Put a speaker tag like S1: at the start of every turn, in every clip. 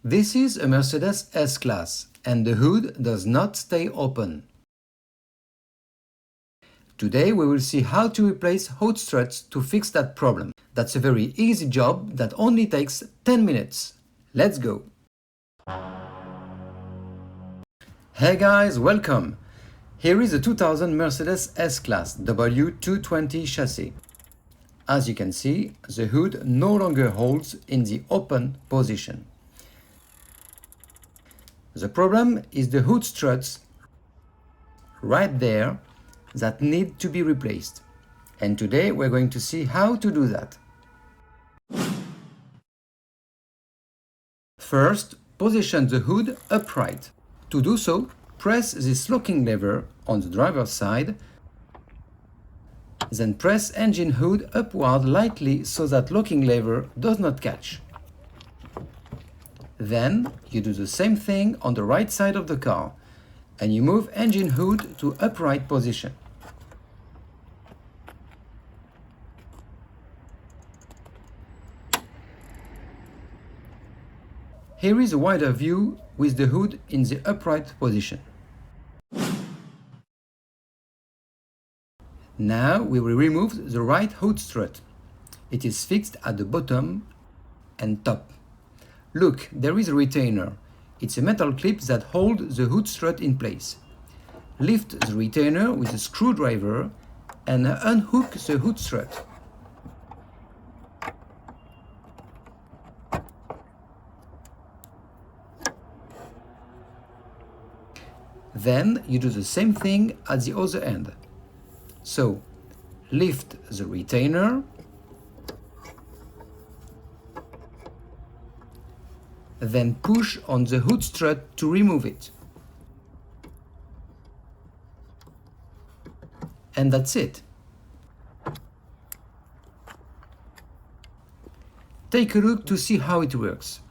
S1: This is a Mercedes S Class, and the hood does not stay open. Today we will see how to replace hood struts to fix that problem. That's a very easy job that only takes 10 minutes. Let's go! Hey guys, welcome! Here is a 2000 Mercedes S Class W220 chassis. As you can see, the hood no longer holds in the open position. The problem is the hood struts right there that need to be replaced. And today we're going to see how to do that. First, position the hood upright. To do so, press this locking lever on the driver's side, then press engine hood upward lightly so that locking lever does not catch. Then you do the same thing on the right side of the car, and you move engine hood to upright position. Here is a wider view with the hood in the upright position. Now we will remove the right hood strut. It is fixed at the bottom and top. Look, there is a retainer. It's a metal clip that holds the hood strut in place. Lift the retainer with a screwdriver and unhook the hood strut. Then you do the same thing at the other end. So, lift the retainer, then push on the hood strut to remove it. And that's it. Take a look to see how it works.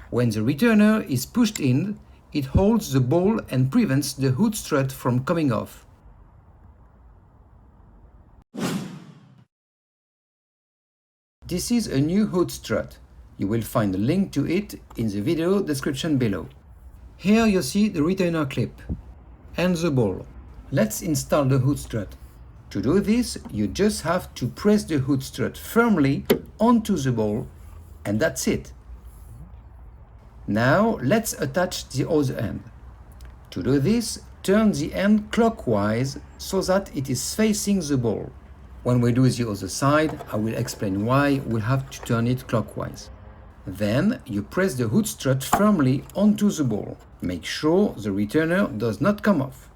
S1: When the retainer is pushed in, it holds the ball and prevents the hood strut from coming off. This is a new hood strut. You will find a link to it in the video description below. Here you see the retainer clip and the ball. Let's install the hood strut. To do this, you just have to press the hood strut firmly onto the ball, and that's it. Now let's attach the other end. To do this, turn the end clockwise so that it is facing the ball. When we do the other side, I will explain why we have to turn it clockwise. Then you press the hood strut firmly onto the ball. Make sure the retainer does not come off.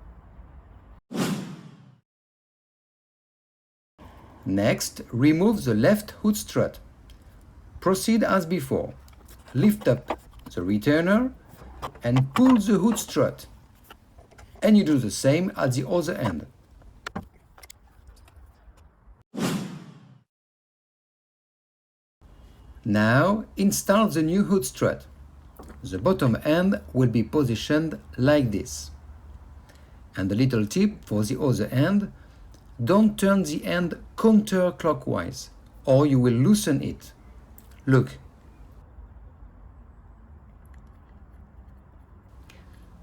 S1: Next, remove the left hood strut. Proceed as before. Lift up the retainer and pull the hood strut. And you do the same at the other end. Now install the new hood strut. The bottom end will be positioned like this. And a little tip for the other end, don't turn the end counterclockwise or you will loosen it. Look.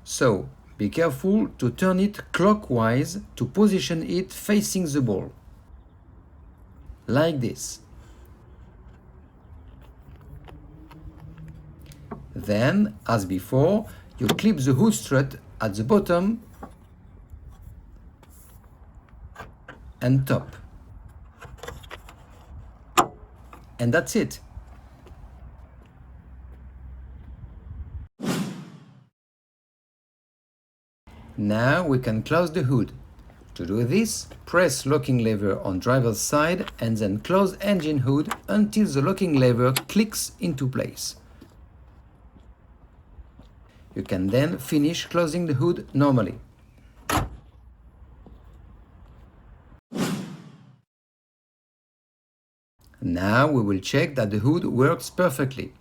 S1: So, be careful to turn it clockwise to position it facing the ball. Like this. Then, as before, you clip the hood strut at the bottom and top. And that's it. Now we can close the hood. To do this, press locking lever on driver's side and then close engine hood until the locking lever clicks into place. You can then finish closing the hood normally. Now we will check that the hood works perfectly.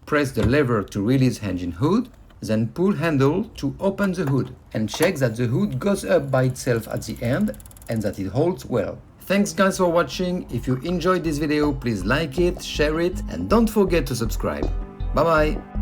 S1: Press the lever to release engine hood, then pull handle to open the hood, and check that the hood goes up by itself at the end and that it holds well. Thanks guys for watching. If you enjoyed this video, please like it, share it, and don't forget to subscribe. Bye bye!